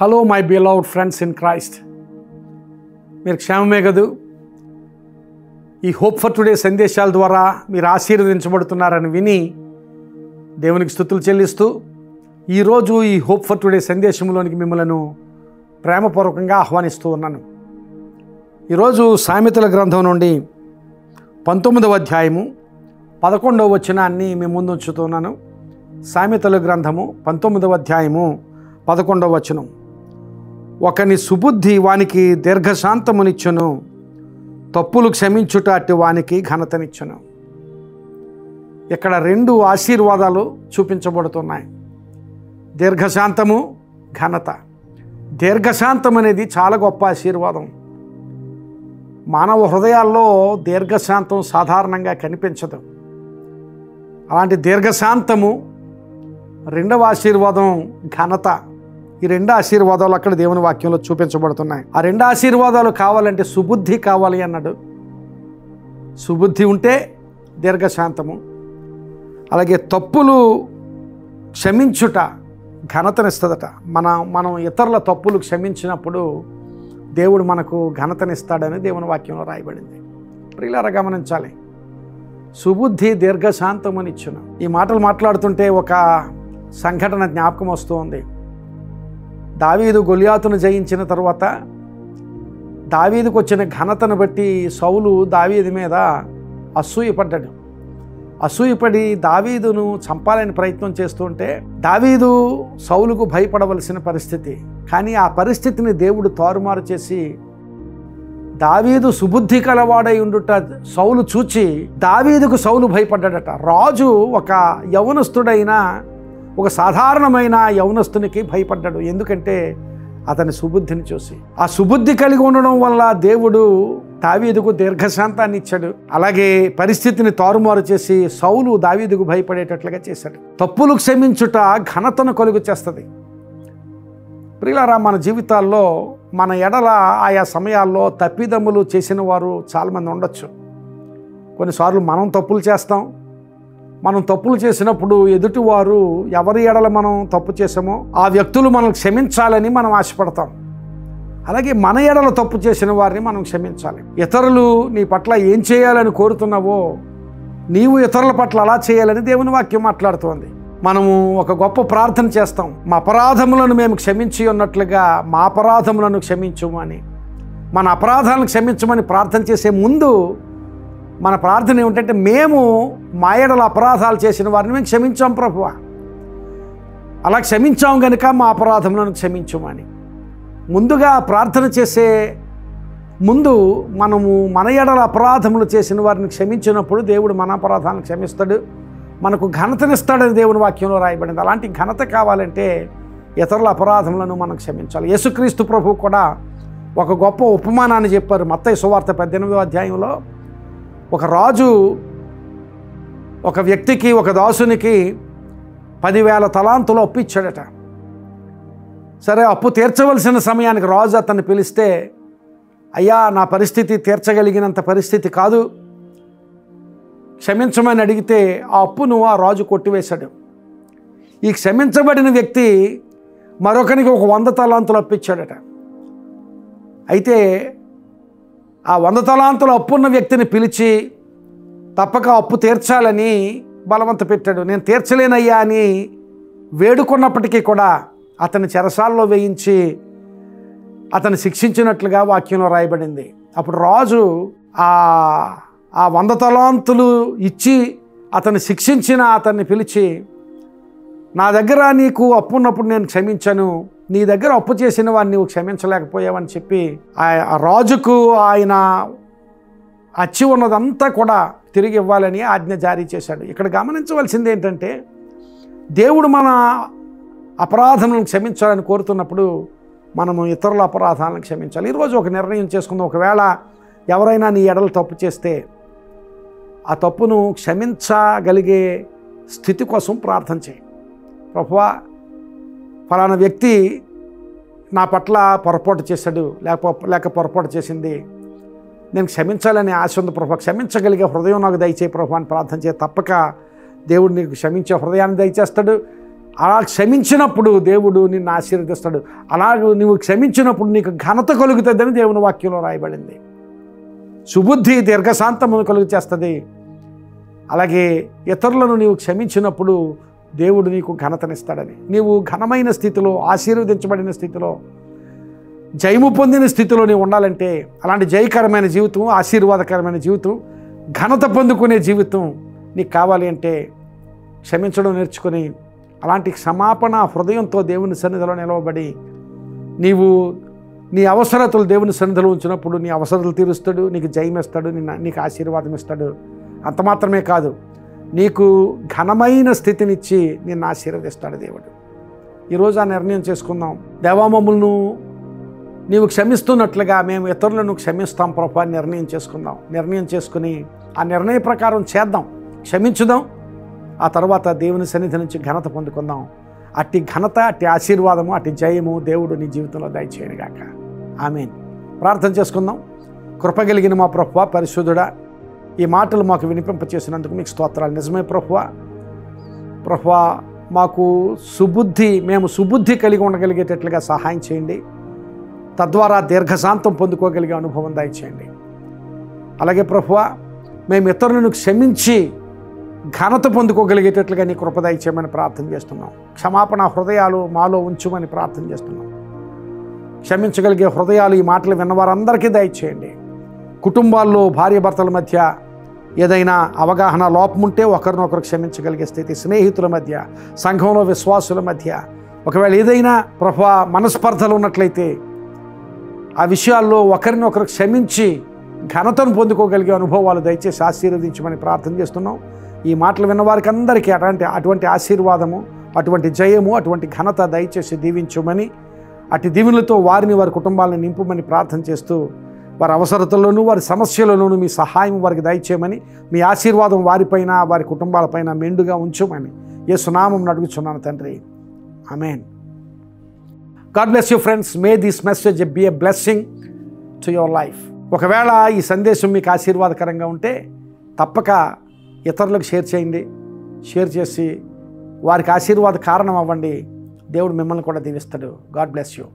Hello my beloved friends in Christ, మీరు క్షేమమే కదూ? ఈ హోప్ ఫర్ టుడే సందేశాల ద్వారా మీరు ఆశీర్వదించబడుతున్నారని విని దేవునికి స్తుతులు చెల్లిస్తూ ఈరోజు ఈ హోప్ ఫర్ టుడే సందేశంలోనికి మిమ్మల్ని ప్రేమపూర్వకంగా ఆహ్వానిస్తూ ఉన్నాను. ఈరోజు సామెతల గ్రంథం నుండి 19వ అధ్యాయము 11వ వచనాన్ని మీ ముందు ఉంచుతున్నాను. సామెతల గ్రంథము 19వ అధ్యాయము 11వ వచనం. ఒకని సుబుద్ధి వానికి దీర్ఘశాంతమునిచ్చును, తప్పులు క్షమించుట అట్టి వానికి ఘనతనిచ్చును. ఇక్కడ రెండు ఆశీర్వాదాలు చూపించబడుతున్నాయి, దీర్ఘశాంతము, ఘనత. దీర్ఘశాంతం అనేది చాలా గొప్ప ఆశీర్వాదం. మానవ హృదయాల్లో దీర్ఘశాంతం సాధారణంగా కనిపించదు. అలాంటి దీర్ఘశాంతము. రెండవ ఆశీర్వాదం ఘనత. ఈ రెండు ఆశీర్వాదాలు అక్కడ దేవుని వాక్యంలో చూపించబడుతున్నాయి. ఆ రెండు ఆశీర్వాదాలు కావాలంటే సుబుద్ధి కావాలి అన్నాడు. సుబుద్ధి ఉంటే దీర్ఘశాంతము, అలాగే తప్పులు క్షమించుట ఘనతనిస్తుందట. మనం ఇతరుల తప్పులు క్షమించినప్పుడు దేవుడు మనకు ఘనతనిస్తాడని దేవుని వాక్యంలో రాయబడింది. ప్రియులారా, గమనించాలి. సుబుద్ధి దీర్ఘశాంతమునిచ్చును. ఈ మాటలు మాట్లాడుతుంటే ఒక సంఘటన జ్ఞాపకం వస్తూ ఉంది. దావీదు గొలియాతును జయించిన తర్వాత దావీదుకు వచ్చిన ఘనతను బట్టి సౌలు దావీదు మీద అసూయపడ్డాడు. అసూయపడి దావీదును చంపాలని ప్రయత్నం చేస్తుంటే దావీదు సౌలుకు భయపడవలసిన పరిస్థితి. కానీ ఆ పరిస్థితిని దేవుడు తారుమారు చేసి దావీదు సుబుద్ధి కలవాడై ఉండుట సౌలు చూచి దావీదుకు సౌలు భయపడ్డాడట. రాజు ఒక యవనస్తుడైన ఒక సాధారణమైన యవనస్తునికి భయపడ్డాడు. ఎందుకంటే అతని సుబుద్ధిని చూసి. ఆ సుబుద్ధి కలిగి ఉండడం వల్ల దేవుడు దావీదుకు దీర్ఘశాంతాన్ని ఇచ్చాడు. అలాగే పరిస్థితిని తారుమారు చేసి సౌలు దావీదుకు భయపడేటట్లుగా చేశాడు. తప్పులు క్షమించుట ఘనతను కలుగు చేస్తుంది. ప్రియులారా, మన జీవితాల్లో మన ఎడల ఆయా సమయాల్లో తప్పిదమ్ములు చేసిన వారు చాలామంది ఉండొచ్చు. కొన్నిసార్లు మనం తప్పులు చేస్తాం. మనం తప్పులు చేసినప్పుడు ఎదుటివారు ఎవరి ఎడల మనం తప్పు చేసామో ఆ వ్యక్తులు మనం క్షమించాలని మనం ఆశపడతాం. అలాగే మన ఎడల తప్పు చేసిన వారిని మనం క్షమించాలి. ఇతరులు నీ పట్ల ఏం చేయాలని కోరుతున్నావో నీవు ఇతరుల పట్ల అలా చేయాలని దేవుని వాక్యం మాట్లాడుతోంది. మనము ఒక గొప్ప ప్రార్థన చేస్తాం, మా అపరాధములను మేము క్షమించి ఉన్నట్లుగా మా అపరాధములను క్షమించుమని. మన అపరాధాలను క్షమించమని ప్రార్థన చేసే ముందు మన ప్రార్థన ఏమిటంటే, మేము మా ఎడల అపరాధాలు చేసిన వారిని మేము క్షమించాం ప్రభువా, అలా క్షమించాం కనుక మా అపరాధములను క్షమించుమని. ముందుగా ప్రార్థన చేసే ముందు మనము మన ఎడల అపరాధములు చేసిన వారిని క్షమించినప్పుడు దేవుడు మన అపరాధాలను క్షమిస్తాడు, మనకు ఘనతనిస్తాడని దేవుని వాక్యంలో రాయబడింది. అలాంటి ఘనత కావాలంటే ఇతరుల అపరాధములను మనం క్షమించాలి. యేసుక్రీస్తు ప్రభువు కూడా ఒక గొప్ప ఉపమానాన్ని చెప్పారు. మత్తయి సువార్త 18వ అధ్యాయంలో ఒక రాజు ఒక వ్యక్తికి, ఒక దాసునికి 10,000 తలాంతులు అప్పు ఇచ్చాడట. సరే, అప్పు తీర్చవలసిన సమయానికి రాజు అతన్ని పిలిస్తే, అయ్యా, నా పరిస్థితి తీర్చగలిగినంత పరిస్థితి కాదు, క్షమించమని అడిగితే ఆ అప్పును ఆ రాజు కొట్టివేశాడు. ఈ క్షమించబడిన వ్యక్తి మరొకరికి ఒక 100 తలాంతులు అప్పిచ్చాడట. అయితే ఆ 100 తలాంతుల అప్పున్న వ్యక్తిని పిలిచి తప్పక అప్పు తీర్చాలని బలవంత పెట్టాడు. నేను తీర్చలేనయ్యా అని వేడుకున్నప్పటికీ కూడా అతని చెరసాల్లో వేయించి అతను శిక్షించినట్లుగా వాక్యంలో రాయబడింది. అప్పుడు రాజు ఆ 100 తలాంతులు ఇచ్చి అతన్ని శిక్షించిన అతన్ని పిలిచి, నా దగ్గర నీకు అప్పు ఉన్నప్పుడు నేను క్షమించాను, నీ దగ్గర అప్పు చేసిన వాడిని నువ్వు క్షమించలేకపోయావని చెప్పి ఆ రాజుకు ఆయన అచ్చి ఉన్నదంతా కూడా తిరిగి ఇవ్వాలని ఆజ్ఞ జారీ చేశాడు. ఇక్కడ గమనించవలసింది ఏంటంటే, దేవుడు మన అపరాధములను క్షమించాలని కోరుతున్నప్పుడు మనము ఇతరుల అపరాధాలను క్షమించాలి. ఈరోజు ఒక నిర్ణయం చేసుకుందాం. ఒకవేళ ఎవరైనా నీ ఎడలు తప్పు చేస్తే ఆ తప్పును క్షమించగలిగే స్థితి కోసం ప్రార్థన చేయి. ప్రభువా, ఫలానా వ్యక్తి నా పట్ల పొరపాటు చేశాడు, లేక పొరపాటు చేసింది, నేను క్షమించాలని ఆశ ఉంది ప్రభు, క్షమించగలిగే హృదయం నాకు దయచేయి ప్రభు అని ప్రార్థన చేయి. తప్పక దేవుడు నీకు క్షమించే హృదయాన్ని దయచేస్తాడు. అలా క్షమించినప్పుడు దేవుడు నిన్ను ఆశీర్వదిస్తాడు. అలాగే నువ్వు క్షమించినప్పుడు నీకు ఘనత కలుగుతుందని దేవుని వాక్యంలో రాయబడింది. సుబుద్ధి దీర్ఘశాంతమును కలుగు చేస్తుంది. అలాగే ఇతరులను నీవు క్షమించినప్పుడు దేవుడు నీకు ఘనతనిస్తాడని. నీవు ఘనమైన స్థితిలో, ఆశీర్వదించబడిన స్థితిలో, జయము పొందిన స్థితిలో నీవు ఉండాలంటే, అలాంటి జయకరమైన జీవితం, ఆశీర్వాదకరమైన జీవితం, ఘనత పొందుకునే జీవితం నీకు కావాలి అంటే క్షమించడం నేర్చుకొని అలాంటి క్షమాపణ హృదయంతో దేవుని సన్నిధిలో నిలవబడి నీవు నీ అవసరతలు దేవుని సన్నిధిలో ఉంచినప్పుడు నీ అవసరతలు తీరుస్తాడు, నీకు జయం ఇస్తాడు, నీకు ఆశీర్వాదం ఇస్తాడు. అంత మాత్రమే కాదు, నీకు ఘనమైన స్థితినిచ్చి నిన్ను ఆశీర్వదిస్తాడు దేవుడు. ఈరోజు ఆ నిర్ణయం చేసుకుందాం. దేవా, మమ్మల్ని నీవు క్షమిస్తున్నట్లుగా మేము ఇతరులను క్షమిస్తాం ప్రభువా అని నిర్ణయం చేసుకుందాం. నిర్ణయం చేసుకుని ఆ నిర్ణయ ప్రకారం చేద్దాం, క్షమించుదాం. ఆ తర్వాత దేవుని సన్నిధి నుంచి ఘనత పొందుకుందాం. అట్టి ఘనత, అట్టి ఆశీర్వాదము, అట్టి జయము దేవుడు నీ జీవితంలో దయచేయనుగాక. ఆమేన్. ప్రార్థన చేసుకుందాం. కృపగలిగిన మా ప్రభువా, పరిశుద్ధుడా, ఈ మాటలు మాకు వినిపింపచేసినందుకు మీకు స్తోత్రాలు. నిజమే ప్రభువా, మాకు మేము సుబుద్ధి కలిగి ఉండగలిగేటట్లుగా సహాయం చేయండి. తద్వారా దీర్ఘశాంతం పొందుకోగలిగే అనుభవం దయచేయండి. అలాగే ప్రభువా, మేము ఇతరులను క్షమించి ఘనత పొందుకోగలిగేటట్లుగా నీ కృప దయచేయమని ప్రార్థన చేస్తున్నాం. క్షమాపణ హృదయాలు మాలో ఉంచుమని ప్రార్థన చేస్తున్నాం. క్షమించగలిగే హృదయాలు ఈ మాటలు విన్నవారందరికీ దయచేయండి. కుటుంబాల్లో భార్యాభర్తల మధ్య ఏదైనా అవగాహన లోపం ఉంటే ఒకరినొకరు క్షమించగలిగే స్థితి, స్నేహితుల మధ్య, సంఘంలో విశ్వాసుల మధ్య ఒకవేళ ఏదైనా ప్రభువా మనస్పర్ధలు ఉన్నట్లయితే ఆ విషయాల్లో ఒకరినొకరు క్షమించి ఘనతను పొందుకోగలిగే అనుభవాలు దయచేసి ఆశీర్వదించమని ప్రార్థన చేస్తున్నాం. ఈ మాటలు విన్నవారికి అందరికీ అటువంటి ఆశీర్వాదము, అటువంటి జయము, అటువంటి ఘనత దయచేసి దీవించమని, అటు దీవెనలతో వారిని, వారి కుటుంబాలను నింపుమని ప్రార్థన చేస్తూ, వారి అవసరతల్లోనూ వారి సమస్యలలోనూ మీ సహాయం వారికి దయచేయమని, మీ ఆశీర్వాదం వారిపైన, వారి కుటుంబాలపైన మెండుగా ఉంచమని యేసు నామమున అడుగుచున్నాను తండ్రి. ఆమేన్. God bless you friends. May this message be a blessing to your life. ఒకవేళ ఈ సందేశం మీకు ఆశీర్వాదకరంగా ఉంటే తప్పక ఇతరులకు షేర్ చేయండి. షేర్ చేసి వారికి ఆశీర్వాద కారణం అవ్వండి. దేవుడు మిమ్మల్ని కూడా దీవిస్తాడు. God bless you.